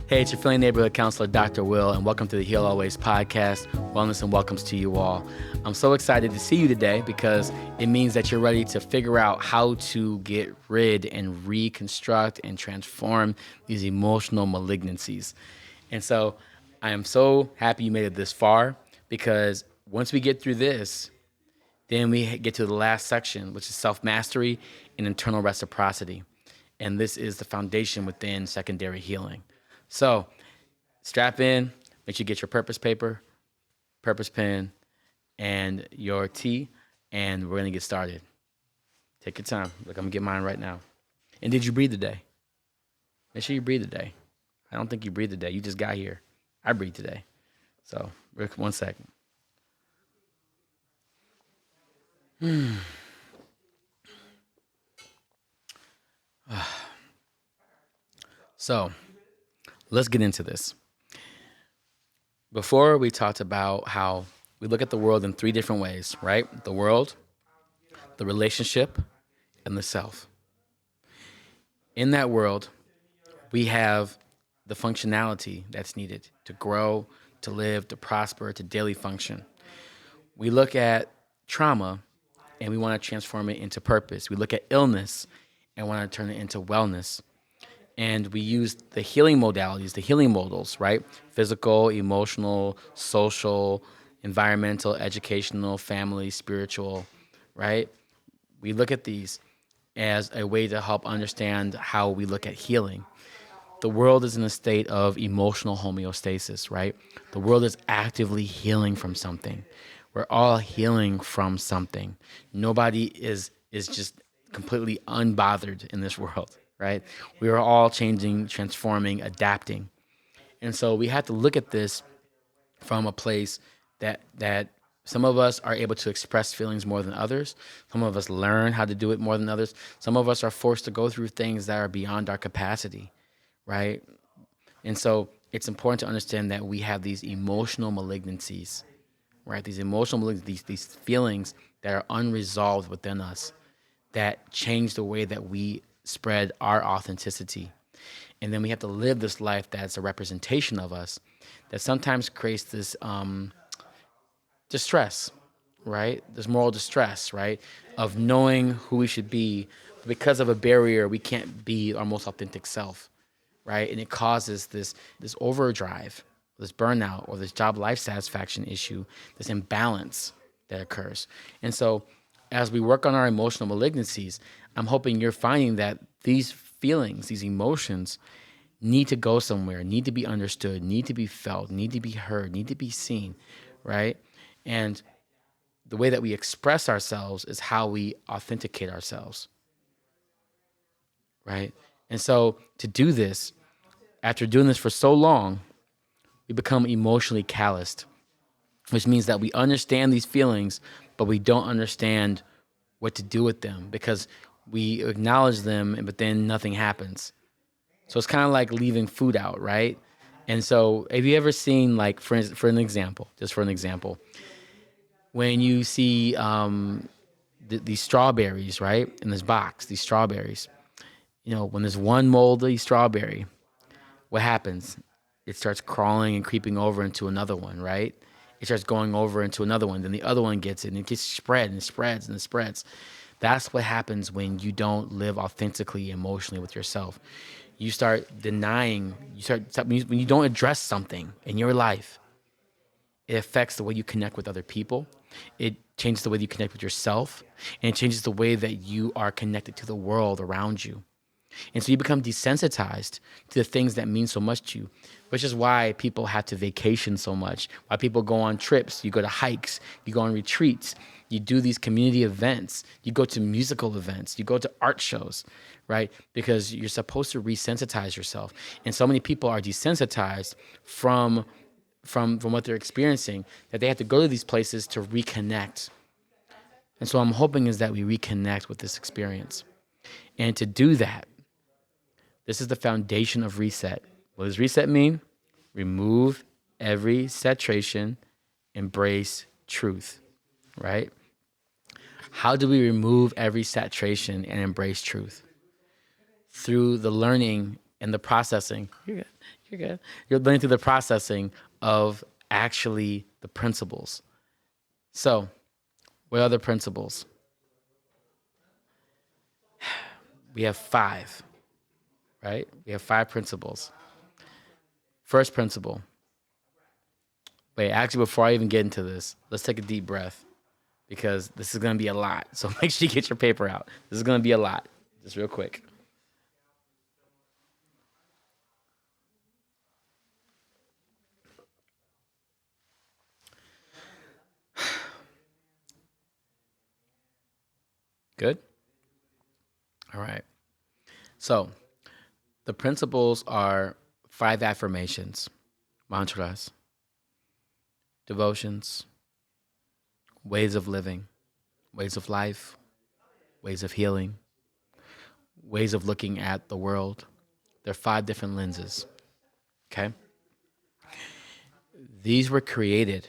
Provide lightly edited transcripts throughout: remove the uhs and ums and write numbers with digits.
Hey, it's your friendly neighborhood counselor, Dr. Will, and welcome to the Heal Always podcast. Wellness and welcomes to you all. I'm so excited to see you today because it means that you're ready to figure out how to get rid and reconstruct and transform these emotional malignancies. And so I am so happy you made it this far because once we get through this, then we get to the last section, which is self-mastery and internal reciprocity. And this is the foundation within secondary healing. So strap in, make sure you get your purpose paper, purpose pen, and your tea, and we're going to get started. Take your time. Look, I'm going to get mine right now. And did you breathe today? Make sure you breathe today. I don't think you breathed today. You just got here. I breathed today. So, Rick, 1 second. So, let's get into this. Before we talked about how we look at the world in 3 different ways, right? The world, the relationship, and the self. In that world, we have the functionality that's needed to grow, to live, to prosper, to daily function. We look at trauma and we want to transform it into purpose. We look at illness and want to turn it into wellness. And we use the healing modalities, the healing modals, right? Physical, emotional, social, environmental, educational, family, spiritual, right? We look at these as a way to help understand how we look at healing. The world is in a state of emotional homeostasis, right? The world is actively healing from something. We're all healing from something. Nobody is just completely unbothered in this world, right? We are all changing, transforming, adapting. And so we have to look at this from a place that some of us are able to express feelings more than others. Some of us learn how to do it more than others. Some of us are forced to go through things that are beyond our capacity, right? And so it's important to understand that we have these emotional malignancies, right? These emotional malignancies, these feelings that are unresolved within us that change the way that we spread our authenticity. And then we have to live this life that's a representation of us that sometimes creates this distress, right? This moral distress, right? Of knowing who we should be. Because of a barrier, we can't be our most authentic self, right? And it causes this overdrive, this burnout, or this job life satisfaction issue, this imbalance that occurs. And so as we work on our emotional malignancies, I'm hoping you're finding that these feelings, these emotions, need to go somewhere, need to be understood, need to be felt, need to be heard, need to be seen, right? And the way that we express ourselves is how we authenticate ourselves, right? And so to do this, after doing this for so long, we become emotionally calloused, which means that we understand these feelings, but we don't understand what to do with them because we acknowledge them, but then nothing happens. So it's kind of like leaving food out, right? And so have you ever seen, like, for an example, when you see these strawberries, right, in this box, these strawberries, when there's one moldy strawberry, what happens? It starts crawling and creeping over into another one, right? It starts going over into another one. Then the other one gets it, and it gets spread and it spreads and it spreads. That's what happens when you don't live authentically emotionally with yourself. You start denying, when you don't address something in your life, it affects the way you connect with other people. It changes the way you connect with yourself, and it changes the way that you are connected to the world around you. And so you become desensitized to the things that mean so much to you, which is why people have to vacation so much, why people go on trips, you go to hikes, you go on retreats, you do these community events, you go to musical events, you go to art shows, right? Because you're supposed to resensitize yourself. And so many people are desensitized from what they're experiencing that they have to go to these places to reconnect. And so I'm hoping is that we reconnect with this experience. And to do that, this is the foundation of reset. What does reset mean? Remove every saturation, embrace truth, right? How do we remove every saturation and embrace truth? Through the learning and the processing. You're good. You're good. You're learning through the processing of actually the principles. So, what are the principles? We have five, right? We have five principles. First principle. Wait, actually, before I even get into this, let's take a deep breath because this is going to be a lot. So make sure you get your paper out. This is going to be a lot. Just real quick. Good? All right. So the principles are five affirmations, mantras, devotions, ways of living, ways of life, ways of healing, ways of looking at the world. There are five different lenses. Okay? These were created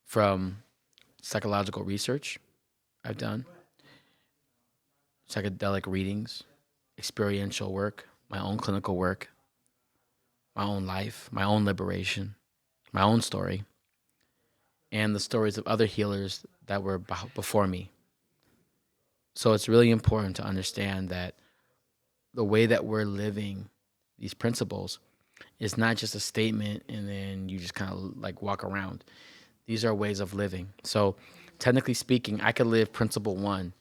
from psychological research I've done, psychedelic readings, experiential work, my own clinical work, my own life, my own liberation, my own story, and the stories of other healers that were before me. So it's really important to understand that the way that we're living these principles is not just a statement and then you just kind of like walk around. These are ways of living. So technically speaking, I could live principle one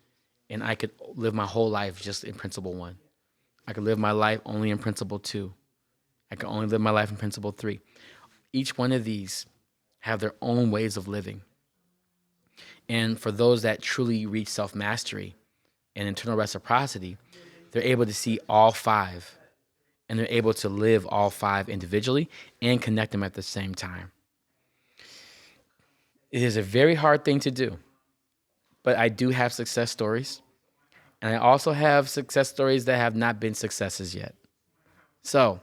and I could live my whole life just in principle one. I could live my life only in principle two. I can only live my life in principle three. Each one of these have their own ways of living. And for those that truly reach self-mastery and internal reciprocity, they're able to see all five and they're able to live all five individually and connect them at the same time. It is a very hard thing to do, but I do have success stories. And I also have success stories that have not been successes yet. So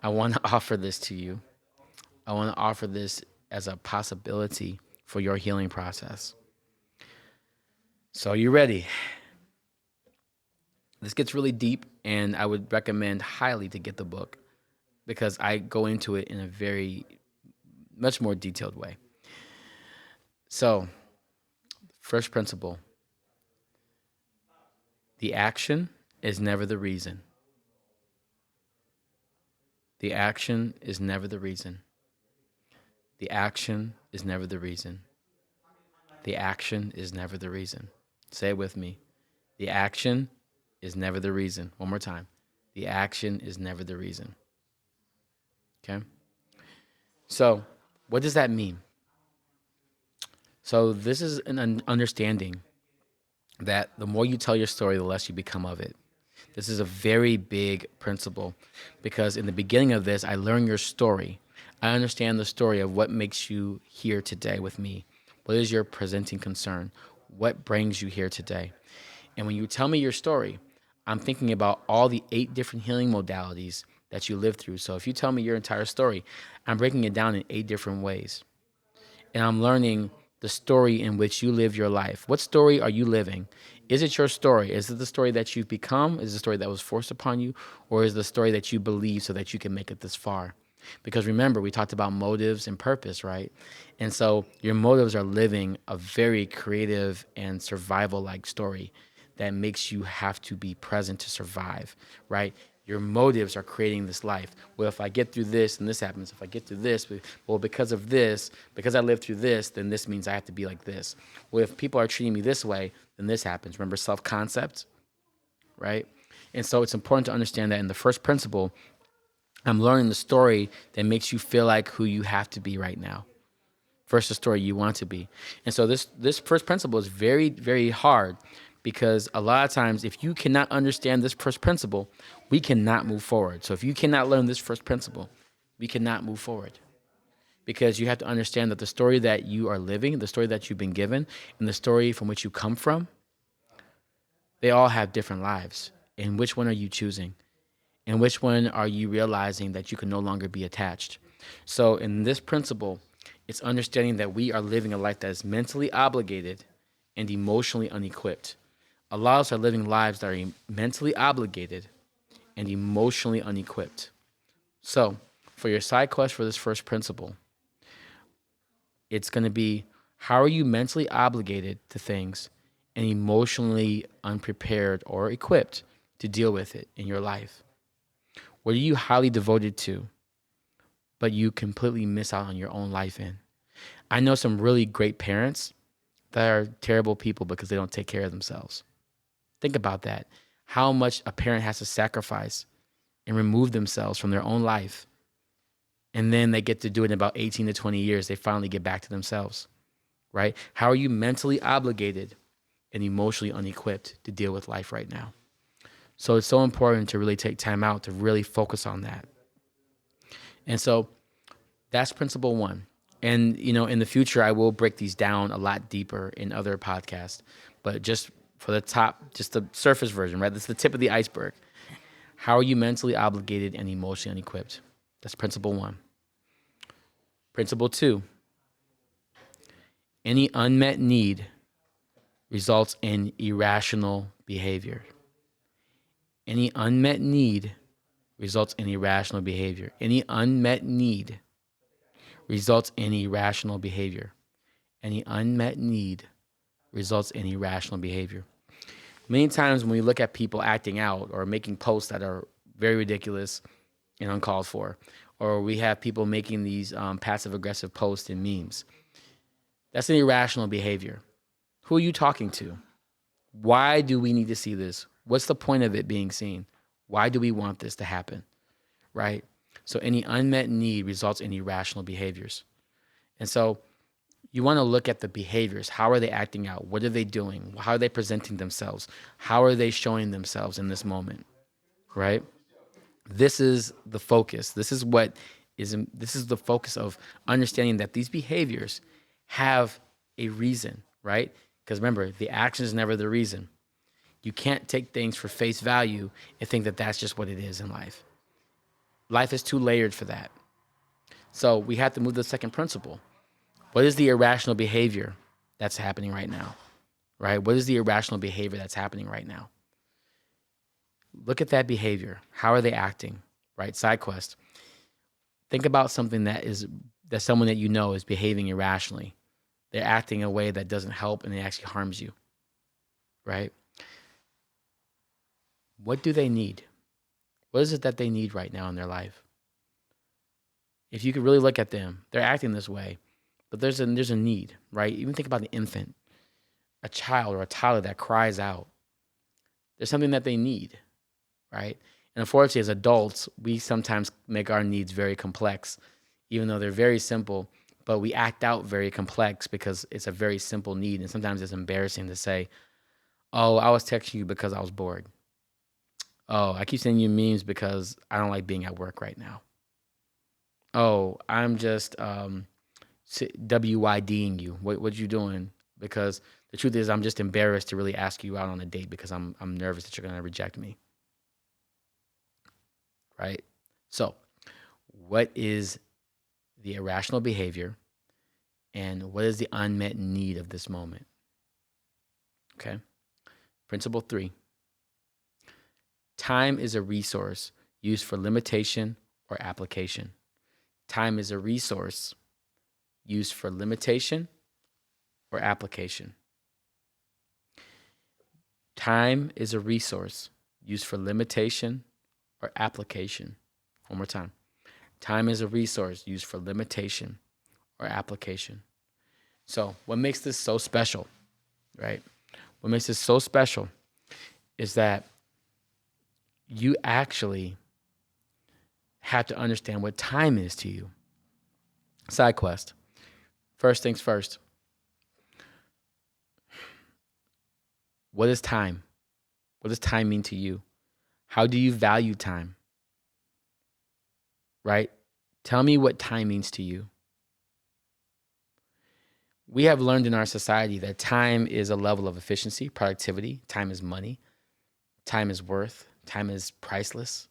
I want to offer this to you. I want to offer this as a possibility for your healing process. So you ready? This gets really deep, and I would recommend highly to get the book because I go into it in a very much more detailed way. So, first principle, the action is never the reason. The action is never the reason. The action is never the reason. The action is never the reason. Say it with me. The action is never the reason. One more time. The action is never the reason. Okay? So, what does that mean? So, this is an understanding that the more you tell your story, the less you become of it. This is a very big principle because in the beginning of this, I learned your story. I understand the story of what makes you here today with me. What is your presenting concern? What brings you here today? And when you tell me your story, I'm thinking about all the 8 different healing modalities that you lived through. So if you tell me your entire story, I'm breaking it down in 8 different ways. And I'm learning the story in which you live your life. What story are you living? Is it your story? Is it the story that you've become? Is it the story that was forced upon you? Or is it the story that you believe so that you can make it this far? Because remember, we talked about motives and purpose, right? And so your motives are living a very creative and survival-like story that makes you have to be present to survive, right? Your motives are creating this life. Well, if I get through this, and this happens. If I get through this, well, because of this, because I lived through this, then this means I have to be like this. Well, if people are treating me this way, then this happens. Remember self-concept, right? And so it's important to understand that in the first principle, I'm learning the story that makes you feel like who you have to be right now versus the story you want to be. And so this first principle is very, very hard because a lot of times if you cannot understand this first principle, we cannot move forward. So if you cannot learn this first principle, we cannot move forward. Because you have to understand that the story that you are living, the story that you've been given, and the story from which you come from, they all have different lives. And which one are you choosing? And which one are you realizing that you can no longer be attached? So in this principle, it's understanding that we are living a life that is mentally obligated and emotionally unequipped. A lot of us are living lives that are mentally obligated and emotionally unequipped. So for your side quest for this first principle, it's going to be, how are you mentally obligated to things and emotionally unprepared or equipped to deal with it in your life? What are you highly devoted to, but you completely miss out on your own life in? I know some really great parents that are terrible people because they don't take care of themselves. Think about that. How much a parent has to sacrifice and remove themselves from their own life. And then they get to do it in about 18 to 20 years. They finally get back to themselves, right? How are you mentally obligated and emotionally unequipped to deal with life right now? So it's so important to really take time out to really focus on that. And so that's principle one. And, in the future, I will break these down a lot deeper in other podcasts. But just for the top, just the surface version, right? That's the tip of the iceberg. How are you mentally obligated and emotionally unequipped? That's principle one. Principle two, any unmet need results in irrational behavior. Any unmet need results in irrational behavior. Any unmet need results in irrational behavior. Any unmet need results in irrational behavior. Many times when we look at people acting out or making posts that are very ridiculous and uncalled for, or we have people making these passive aggressive posts and memes, that's an irrational behavior. Who are you talking to? Why do we need to see this? What's the point of it being seen? Why do we want this to happen? Right? So any unmet need results in irrational behaviors. And so you want to look at the behaviors. How are they acting out? What are they doing? How are they presenting themselves? How are they showing themselves in this moment? Right? This is the focus. This is the focus of understanding that these behaviors have a reason, right? Because remember, the action is never the reason. You can't take things for face value and think that that's just what it is in life. Life is too layered for that. So we have to move to the second principle. What is the irrational behavior that's happening right now? Right? What is the irrational behavior that's happening right now? Look at that behavior. How are they acting? Right? Side quest. Think about something that someone that you know is behaving irrationally. They're acting in a way that doesn't help and it actually harms you. Right? What do they need? What is it that they need right now in their life? If you could really look at them, they're acting this way, but there's a need, right? Even think about an infant, a child or a toddler that cries out. There's something that they need, right? And unfortunately, as adults, we sometimes make our needs very complex, even though they're very simple, but we act out very complex because it's a very simple need. And sometimes it's embarrassing to say, oh, I was texting you because I was bored. Oh, I keep sending you memes because I don't like being at work right now. Oh, I'm just WYDing you. What you doing? Because the truth is, I'm just embarrassed to really ask you out on a date because I'm nervous that you're gonna reject me. Right? So, what is the irrational behavior, and what is the unmet need of this moment? Okay. Principle 3. Time is a resource used for limitation or application. Time is a resource used for limitation or application. Time is a resource used for limitation or application. One more time. Time is a resource used for limitation or application. So, what makes this so special, right? What makes this so special is that you actually have to understand what time is to you. Side quest. First things first. What is time? What does time mean to you? How do you value time? Right? Tell me what time means to you. We have learned in our society that time is a level of efficiency, productivity. Time is money. Time is worth. Time is priceless.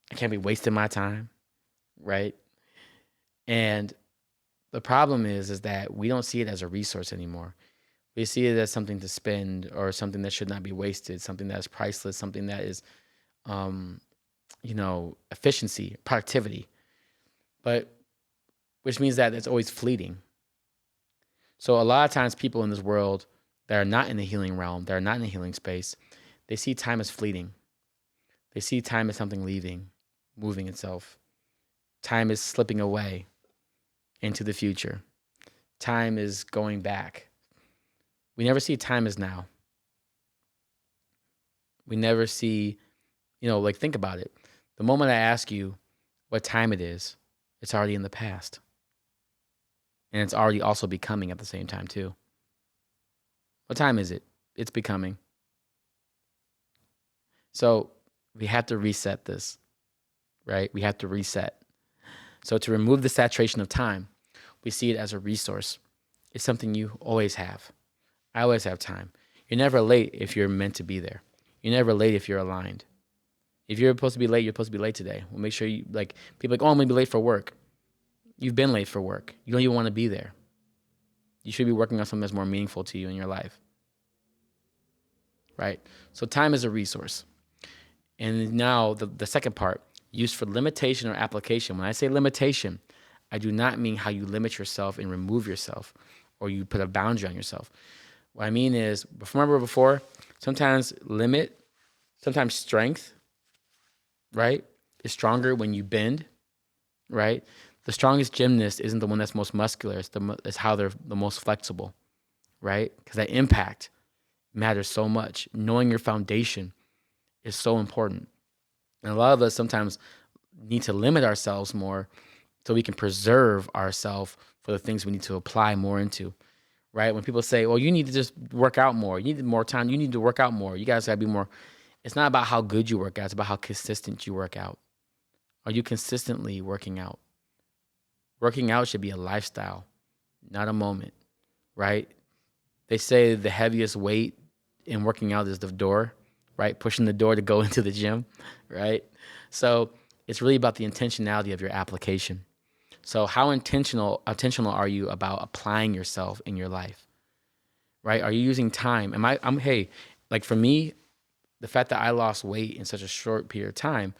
I can't be wasting my time, right? And the problem is that we don't see it as a resource anymore. We see it as something to spend or something that should not be wasted, something that is priceless, something that is efficiency, productivity, but which means that it's always fleeting. So a lot of times people in this world that are not in the healing realm, that are not in the healing space, they see time as fleeting. They see time as something leaving, moving itself. Time is slipping away into the future. Time is going back. We never see time as now. We never see, like think about it. The moment I ask you what time it is, it's already in the past. And it's already also becoming at the same time too. What time is it? It's becoming. So we have to reset this, right? We have to reset. So to remove the saturation of time, we see it as a resource. It's something you always have. I always have time. You're never late if you're meant to be there. You're never late if you're aligned. If you're supposed to be late, you're supposed to be late today. We'll make sure you, people I'm going to be late for work. You've been late for work. You don't even want to be there. You should be working on something that's more meaningful to you in your life. Right? So time is a resource. And now the second part, used for limitation or application. When I say limitation, I do not mean how you limit yourself and remove yourself or you put a boundary on yourself. What I mean is, remember before, sometimes strength, right, is stronger when you bend, right? The strongest gymnast isn't the one that's most muscular. It's how they're the most flexible, right? Because that impact matters so much. Knowing your foundation is so important. And a lot of us sometimes need to limit ourselves more so we can preserve ourselves for the things we need to apply more into, right? When people say, well, you need to just work out more. You need more time. You need to work out more. You guys got to be more. It's not about how good you work out. It's about how consistent you work out. Are you consistently working out? Working out should be a lifestyle, not a moment, right? They say the heaviest weight in working out is the door, right? Pushing the door to go into the gym, right? So it's really about the intentionality of your application. So how intentional are you about applying yourself in your life, right? Are you using time? Hey, like for me, the fact that I lost weight in such a short period of time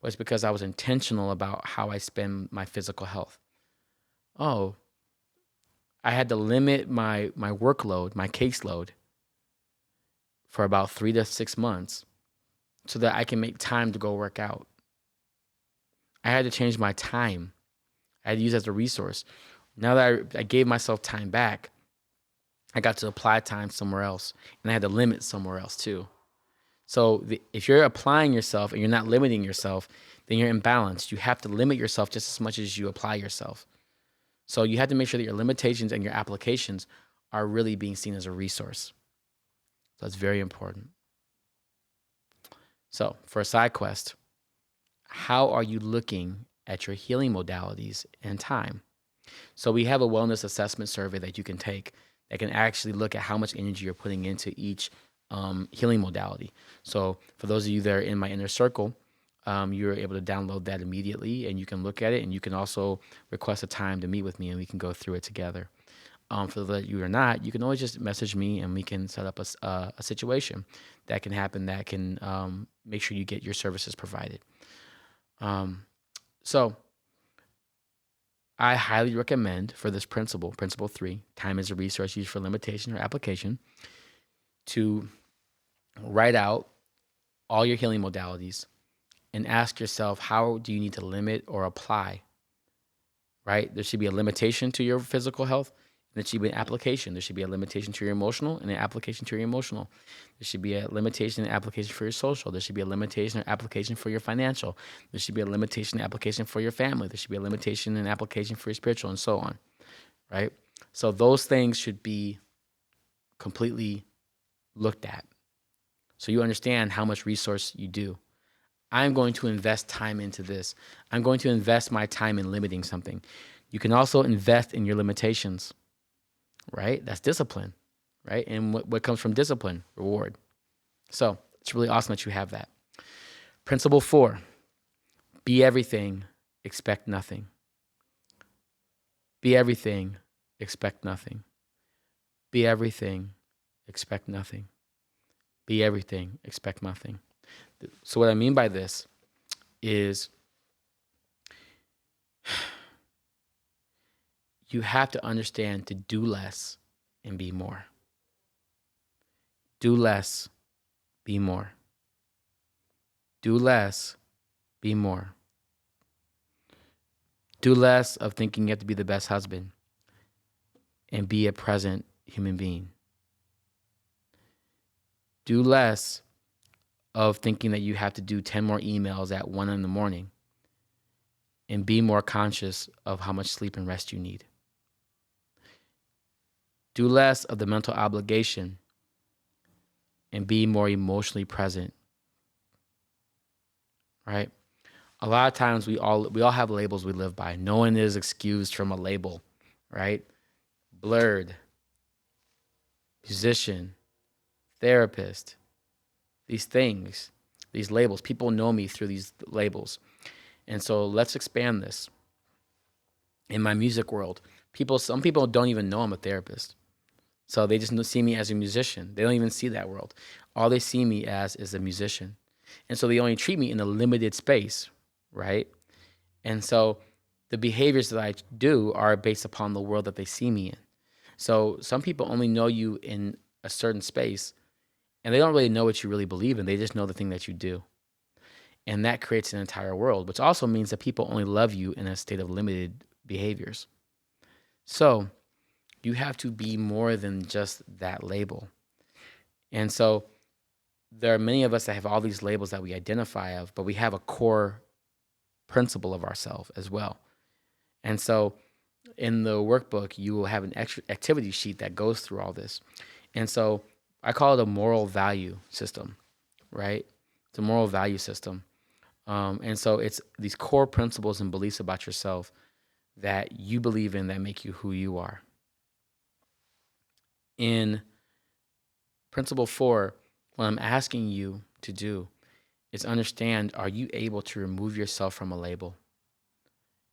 was because I was intentional about how I spend my physical health. Oh, I had to limit my workload, my caseload for about 3 to 6 months so that I can make time to go work out. I had to change my time. I had to use it as a resource. Now that I gave myself time back, I got to apply time somewhere else, and I had to limit somewhere else too. So if you're applying yourself and you're not limiting yourself, then you're imbalanced. You have to limit yourself just as much as you apply yourself. So you have to make sure that your limitations and your applications are really being seen as a resource. So that's very important. So for a side quest, how are you looking at your healing modalities and time? So we have a wellness assessment survey that you can take that can actually look at how much energy you're putting into each healing modality. So for those of you that are in my inner circle, you're able to download that immediately and you can look at it, and you can also request a time to meet with me and we can go through it together. For those of you are not, you can always just message me and we can set up a situation that can happen that can make sure you get your services provided. So I highly recommend for this principle 3, time is a resource used for limitation or application, to write out all your healing modalities and ask yourself, how do you need to limit or apply, right? There should be a limitation to your physical health, and there should be an application. There should be a limitation to your emotional and an application to your emotional. There should be a limitation and application for your social. There should be a limitation or application for your financial. There should be a limitation and application for your family. There should be a limitation and application for your spiritual, and so on, right? So those things should be completely looked at so you understand how much resource you do. I'm going to invest time into this. I'm going to invest my time in limiting something. You can also invest in your limitations, right? That's discipline, right? And what comes from discipline? Reward. So it's really awesome that you have that. Principle 4, be everything, expect nothing. Be everything, expect nothing. Be everything, expect nothing. Be everything, expect nothing. So what I mean by this is you have to understand to do less and be more. Do less, be more. Do less, be more. Do less of thinking you have to be the best husband and be a present human being. Do less of thinking that you have to do 10 more emails at 1 in the morning and be more conscious of how much sleep and rest you need. Do less of the mental obligation and be more emotionally present, right? A lot of times we all have labels we live by. No one is excused from a label, right? Blurred, musician, therapist, these things, these labels. People know me through these labels. And so let's expand this. In my music world, some people don't even know I'm a therapist. So they just see me as a musician. They don't even see that world. All they see me as is a musician. And so they only treat me in a limited space, right? And so the behaviors that I do are based upon the world that they see me in. So some people only know you in a certain space, and they don't really know what you really believe in. They just know the thing that you do. And that creates an entire world, which also means that people only love you in a state of limited behaviors. So you have to be more than just that label. And so there are many of us that have all these labels that we identify of, but we have a core principle of ourselves as well. And so in the workbook, you will have an extra activity sheet that goes through all this. And so I call it a moral value system, right? It's a moral value system. And so it's these core principles and beliefs about yourself that you believe in that make you who you are. In principle 4, what I'm asking you to do is understand, are you able to remove yourself from a label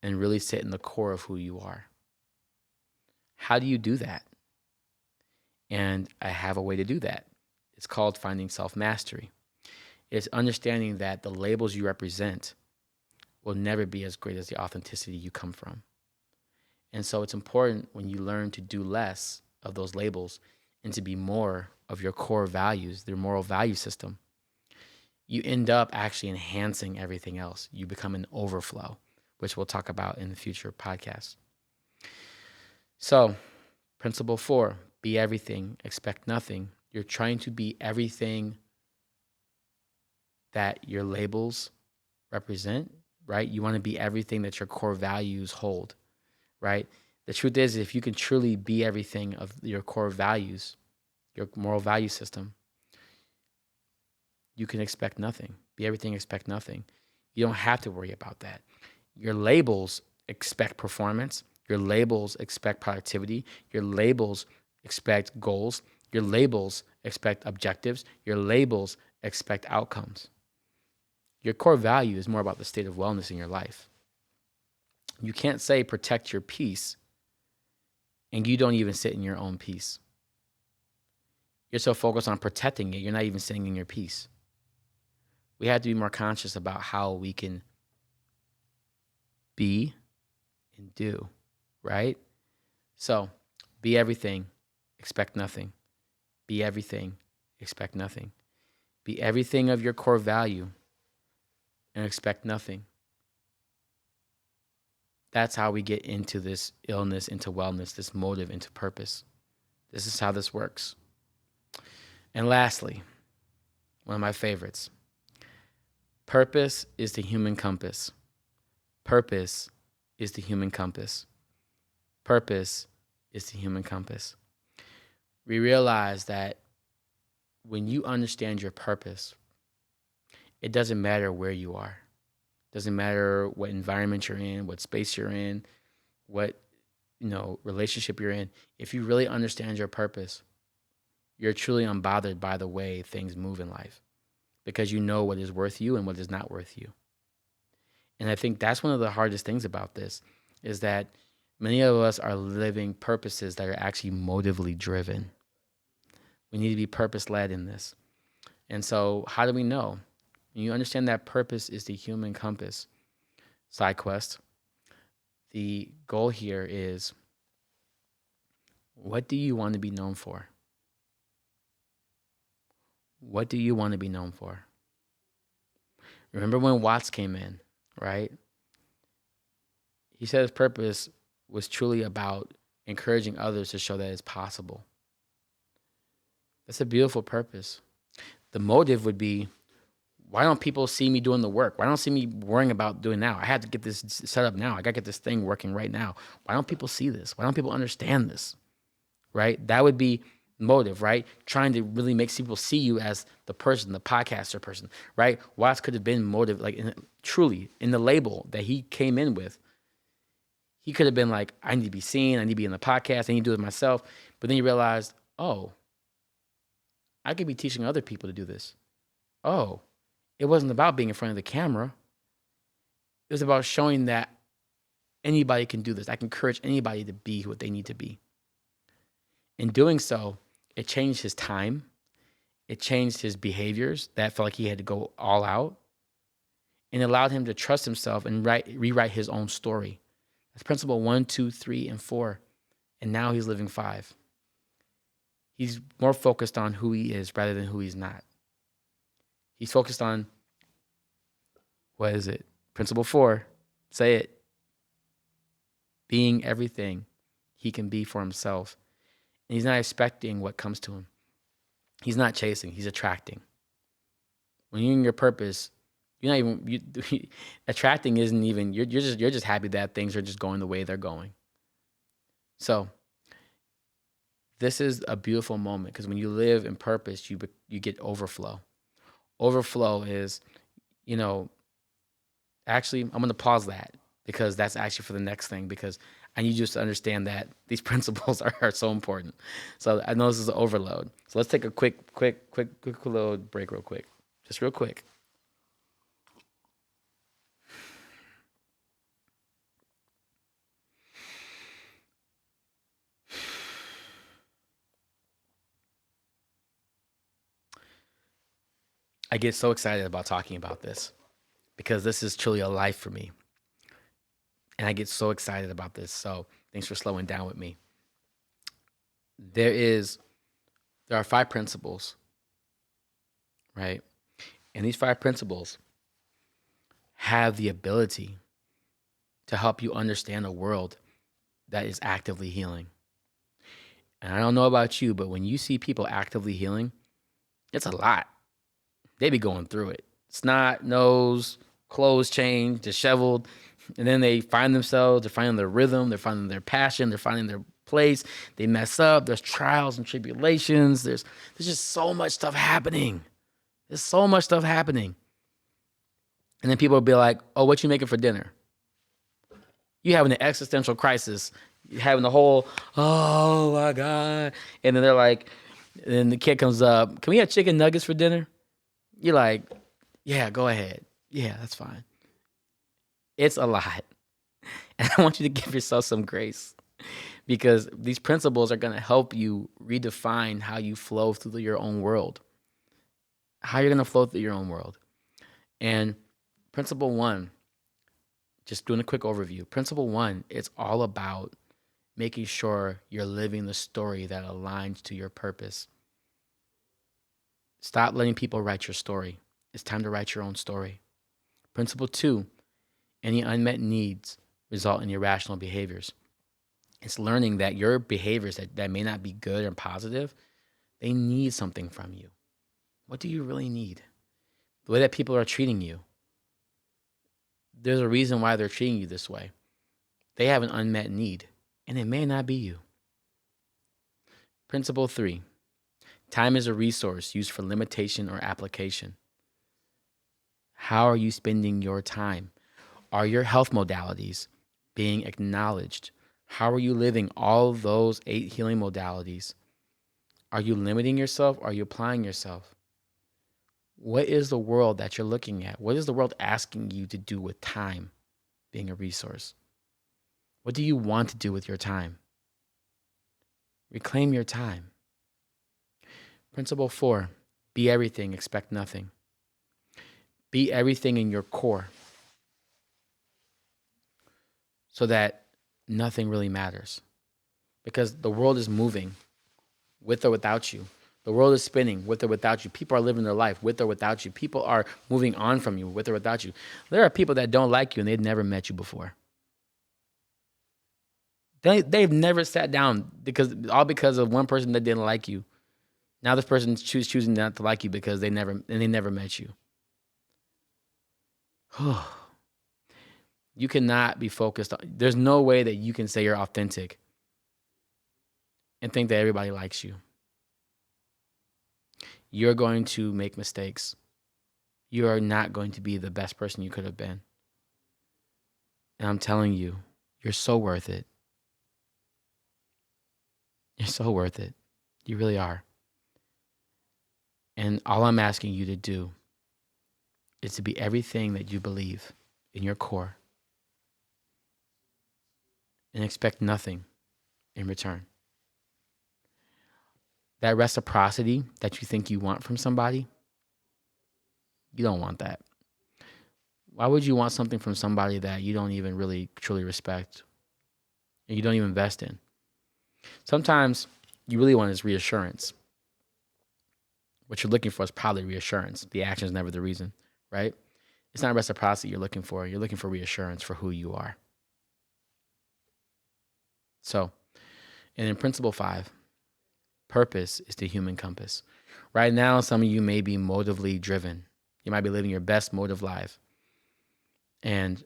and really sit in the core of who you are? How do you do that? And I have a way to do that. It's called finding self-mastery. It's understanding that the labels you represent will never be as great as the authenticity you come from. And so it's important when you learn to do less of those labels and to be more of your core values, their moral value system, you end up actually enhancing everything else. You become an overflow, which we'll talk about in the future podcasts. So, principle 4, be everything, expect nothing. You're trying to be everything that your labels represent, right? You want to be everything that your core values hold, right? The truth is, if you can truly be everything of your core values, your moral value system, you can expect nothing. Be everything, expect nothing. You don't have to worry about that. Your labels expect performance. Your labels expect productivity. Your labels expect goals. Your labels expect objectives. Your labels expect outcomes. Your core value is more about the state of wellness in your life. You can't say protect your peace and you don't even sit in your own peace. You're so focused on protecting it, you're not even sitting in your peace. We have to be more conscious about how we can be and do, right? So, be everything, expect nothing. Be everything, expect nothing. Be everything of your core value and expect nothing. That's how we get into this illness, into wellness, this motive, into purpose. This is how this works. And lastly, one of my favorites. Purpose is the human compass. Purpose is the human compass. Purpose is the human compass. We realize that when you understand your purpose, it doesn't matter where you are. It doesn't matter what environment you're in, what space you're in, what relationship you're in. If you really understand your purpose, you're truly unbothered by the way things move in life because you know what is worth you and what is not worth you. And I think that's one of the hardest things about this is that many of us are living purposes that are actually motively driven. We need to be purpose-led in this. And so how do we know? When you understand that purpose is the human compass, side quest, the goal here is, what do you want to be known for? What do you want to be known for? Remember when Watts came in, right? He said his purpose was truly about encouraging others to show that it's possible. That's a beautiful purpose. The motive would be, why don't people see me doing the work? Why don't see me worrying about doing now? I have to get this set up now. I got to get this thing working right now. Why don't people see this? Why don't people understand this? Right? That would be motive, right? Trying to really make people see you as the person, the podcaster person, right? Watts could have been motive, like truly in the label that he came in with. He could have been like, I need to be seen. I need to be in the podcast. I need to do it myself. But then you realized, oh, I could be teaching other people to do this. Oh, it wasn't about being in front of the camera. It was about showing that anybody can do this. I can encourage anybody to be what they need to be. In doing so, it changed his time. It changed his behaviors. That felt like he had to go all out. And it allowed him to trust himself and rewrite his own story. That's principle 1, 2, 3, and 4. And now he's living 5. He's more focused on who he is rather than who he's not. He's focused on, what is it? Principle 4, say it. Being everything he can be for himself. And he's not expecting what comes to him. He's not chasing, he's attracting. When you're in your purpose, you're not even, attracting isn't even, you're just happy that things are just going the way they're going. So this is a beautiful moment, because when you live in purpose, you get overflow. Overflow is, actually, I'm going to pause that, because that's actually for the next thing, because I need you to understand that these principles are so important. So I know this is an overload. So let's take a quick load break real quick. Just real quick. I get so excited about talking about this, because this is truly a life for me. And I get so excited about this. So thanks for slowing down with me. There are 5 principles, right? And these 5 principles have the ability to help you understand a world that is actively healing. And I don't know about you, but when you see people actively healing, it's a lot. They be going through it. Snot, nose, clothes changed, disheveled. And then they find themselves, they're finding their rhythm, they're finding their passion, they're finding their place. They mess up. There's trials and tribulations. There's just so much stuff happening. There's so much stuff happening. And then people will be like, oh, what you making for dinner? You having an existential crisis. You having the whole, oh my God. And then they're like, and then the kid comes up, can we have chicken nuggets for dinner? You're like, yeah, go ahead. Yeah, that's fine. It's a lot. And I want you to give yourself some grace, because these principles are going to help you redefine how you flow through your own world, how you're going to flow through your own world. And principle 1, just doing a quick overview. Principle 1, it's all about making sure you're living the story that aligns to your purpose. Stop letting people write your story. It's time to write your own story. Principle 2, any unmet needs result in irrational behaviors. It's learning that your behaviors that may not be good or positive, they need something from you. What do you really need? The way that people are treating you, there's a reason why they're treating you this way. They have an unmet need, and it may not be you. Principle 3, time is a resource used for limitation or application. How are you spending your time? Are your health modalities being acknowledged? How are you living all those 8 healing modalities? Are you limiting yourself? Or are you applying yourself? What is the world that you're looking at? What is the world asking you to do with time being a resource? What do you want to do with your time? Reclaim your time. Principle 4, be everything, expect nothing. Be everything in your core so that nothing really matters. Because the world is moving with or without you. The world is spinning with or without you. People are living their life with or without you. People are moving on from you with or without you. There are people that don't like you and they've never met you before. They've never sat down because of one person that didn't like you. Now this person's choosing not to like you because they never met you. You cannot be focused on. There's no way that you can say you're authentic and think that everybody likes you. You're going to make mistakes. You are not going to be the best person you could have been. And I'm telling you, you're so worth it. You're so worth it. You really are. And all I'm asking you to do is to be everything that you believe in your core and expect nothing in return. That reciprocity that you think you want from somebody, you don't want that. Why would you want something from somebody that you don't even really truly respect and you don't even invest in? Sometimes you really want is reassurance. What you're looking for is probably reassurance. The action is never the reason, right? It's not reciprocity you're looking for. You're looking for reassurance for who you are. So, and in principle 5, purpose is the human compass. Right now, some of you may be motively driven. You might be living your best motive life. And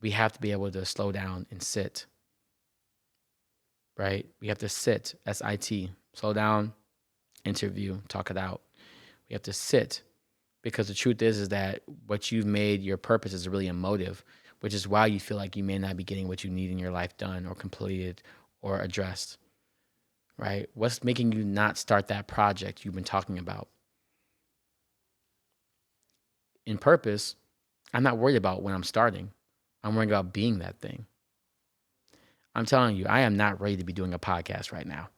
we have to be able to slow down and sit, right? We have to sit, S-I-T, slow down, interview, talk it out. We have to sit because the truth is that what you've made your purpose is really a motive, which is why you feel like you may not be getting what you need in your life done or completed or addressed, right? What's making you not start that project you've been talking about? In purpose, I'm not worried about when I'm starting. I'm worried about being that thing. I'm telling you, I am not ready to be doing a podcast right now,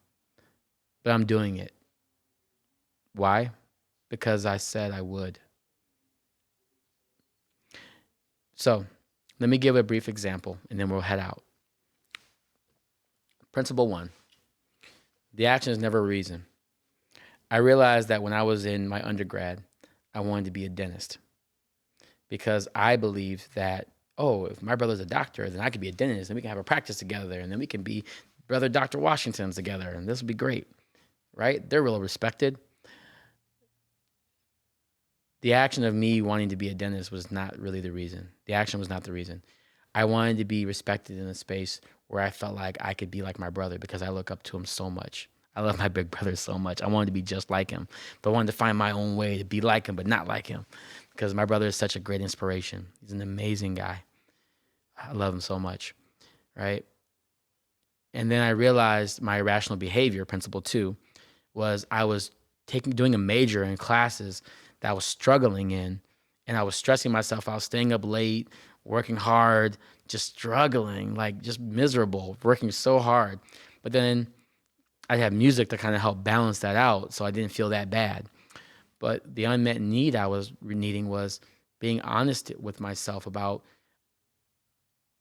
but I'm doing it. Why? Because I said I would. So let me give a brief example and then we'll head out. Principle 1, the action is never a reason. I realized that when I was in my undergrad, I wanted to be a dentist because I believed that, if my brother's a doctor, then I could be a dentist and we can have a practice together and then we can be brother Dr. Washingtons together and this would be great, right? They're real respected. The action of me wanting to be a dentist was not really the reason. The action was not the reason. I wanted to be respected in a space where I felt like I could be like my brother because I look up to him so much. I love my big brother so much. I wanted to be just like him, but I wanted to find my own way to be like him, but not like him because my brother is such a great inspiration. He's an amazing guy. I love him so much, right? And then I realized my irrational behavior, principle 2, was I was doing a major in classes that I was struggling in, and I was stressing myself out, staying up late, working hard, just struggling, like just miserable, working so hard. But then I had music to kind of help balance that out, so I didn't feel that bad. But the unmet need I was needing was being honest with myself about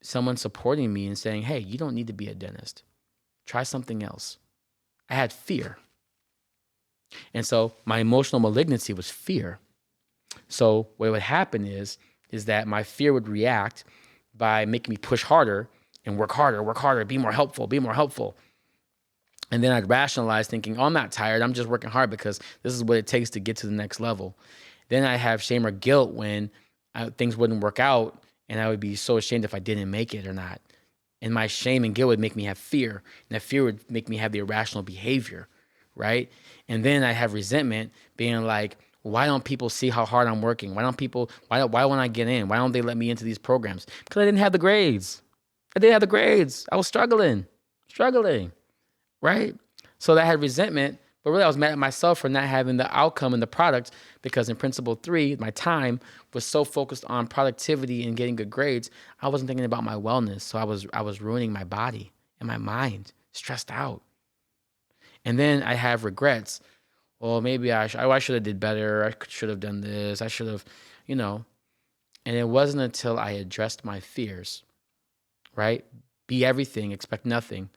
someone supporting me and saying, hey, you don't need to be a dentist. Try something else. I had fear. And so my emotional malignancy was fear. So what would happen is that my fear would react by making me push harder and work harder, be more helpful. And then I'd rationalize thinking, I'm not tired. I'm just working hard because this is what it takes to get to the next level. Then I have shame or guilt when things wouldn't work out, and I would be so ashamed if I didn't make it or not. And my shame and guilt would make me have fear, and that fear would make me have the irrational behavior, right? And then I have resentment, being like, why don't people see how hard I'm working? Why won't I get in? Why don't they let me into these programs? Because I didn't have the grades. I was struggling, right? So I had resentment, but really I was mad at myself for not having the outcome and the product because in principle 3, my time was so focused on productivity and getting good grades, I wasn't thinking about my wellness. So I was ruining my body and my mind, stressed out. And then I have regrets. Well, maybe I should have did better. I should have done this. I should have, you know, and it wasn't until I addressed my fears, right? Be everything, expect nothing.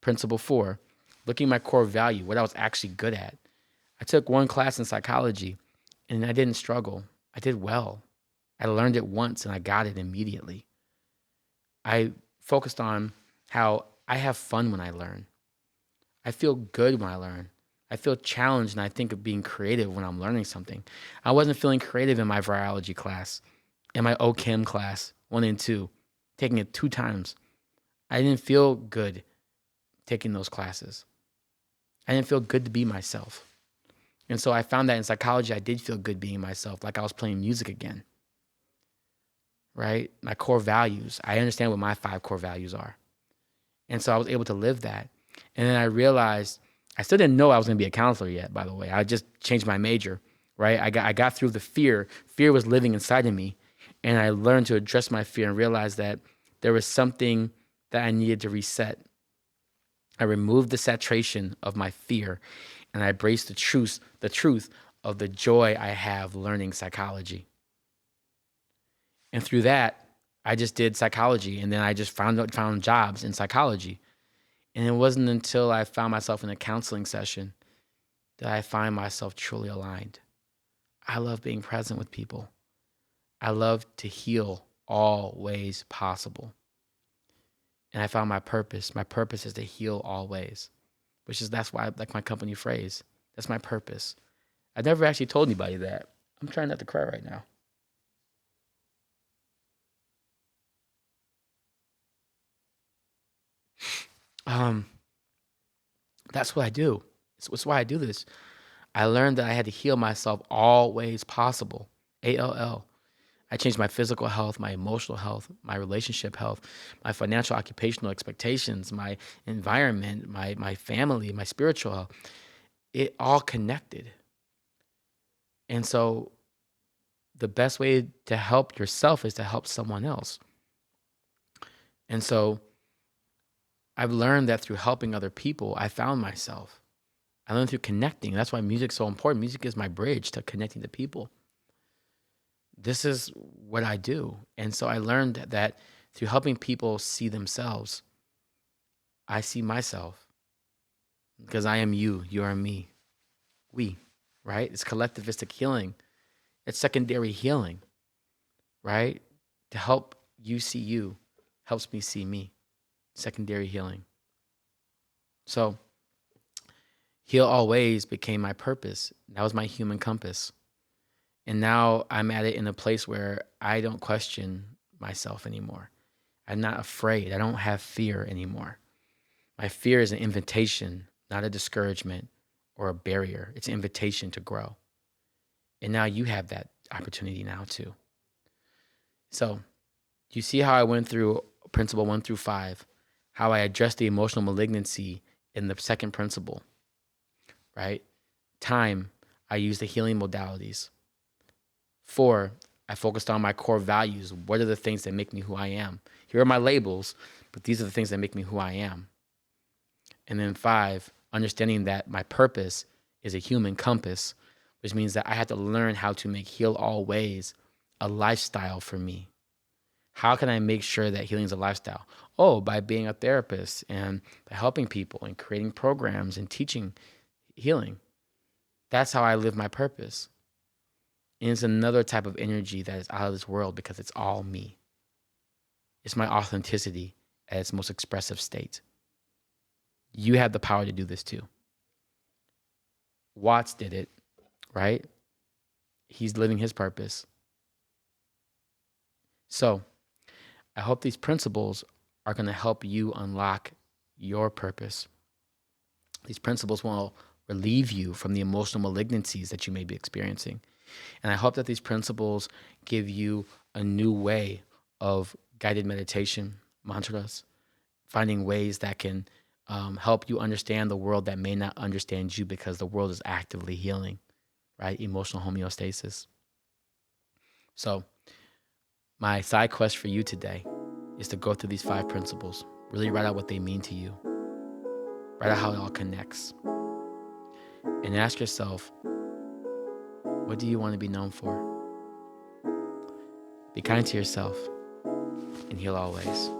Principle 4, looking at my core value, what I was actually good at. I took one class in psychology and I didn't struggle. I did well. I learned it once and I got it immediately. I focused on how I have fun when I learn. I feel good when I learn. I feel challenged and I think of being creative when I'm learning something. I wasn't feeling creative in my virology class, in my OChem class, 1 and 2, taking it 2 times. I didn't feel good taking those classes. I didn't feel good to be myself. And so I found that in psychology, I did feel good being myself, like I was playing music again, right? My core values. I understand what my 5 core values are. And so I was able to live that. And then I realized I still didn't know I was going to be a counselor yet, by the way. I just changed my major, right? I got through the fear. Fear was living inside of me. And I learned to address my fear and realize that there was something that I needed to reset. I removed the saturation of my fear and I embraced the truth of the joy I have learning psychology. And through that, I just did psychology and then I just found jobs in psychology. And it wasn't until I found myself in a counseling session that I find myself truly aligned. I love being present with people. I love to heal all ways possible. And I found my purpose. My purpose is to heal all ways, that's why I like my company phrase. That's my purpose. I never actually told anybody that. I'm trying not to cry right now. Um, that's what I do. It's why I do this. I learned that I had to heal myself all ways possible. ALL. I changed my physical health, my emotional health, my relationship health, my financial occupational expectations, my environment, my family, my spiritual health. It all connected. And so the best way to help yourself is to help someone else. And so I've learned that through helping other people, I found myself. I learned through connecting. That's why music's so important. Music is my bridge to connecting to people. This is what I do. And so I learned that through helping people see themselves, I see myself. Because I am you, you are me. We, right? It's collectivistic healing. It's secondary healing, right? To help you see you helps me see me. Secondary healing. So, heal always became my purpose. That was my human compass. And now I'm at it in a place where I don't question myself anymore. I'm not afraid. I don't have fear anymore. My fear is an invitation, not a discouragement or a barrier. It's an invitation to grow. And now you have that opportunity now too. So you see how I went through principle 1 through 5, how I addressed the emotional malignancy in the second principle, right? Time, I used the healing modalities. 4, I focused on my core values. What are the things that make me who I am? Here are my labels, but these are the things that make me who I am. And then 5, understanding that my purpose is a human compass, which means that I have to learn how to make heal all ways a lifestyle for me. How can I make sure that healing is a lifestyle? Oh, by being a therapist and by helping people and creating programs and teaching healing. That's how I live my purpose. And it's another type of energy that is out of this world because it's all me. It's my authenticity at its most expressive state. You have the power to do this too. Watts did it, right? He's living his purpose. So I hope these principles are going to help you unlock your purpose. These principles will relieve you from the emotional malignancies that you may be experiencing. And I hope that these principles give you a new way of guided meditation, mantras, finding ways that can help you understand the world that may not understand you because the world is actively healing, right? Emotional homeostasis. So my side quest for you today is to go through these 5 principles, really write out what they mean to you, write out how it all connects, and ask yourself, what do you want to be known for? be kind to yourself, and heal always.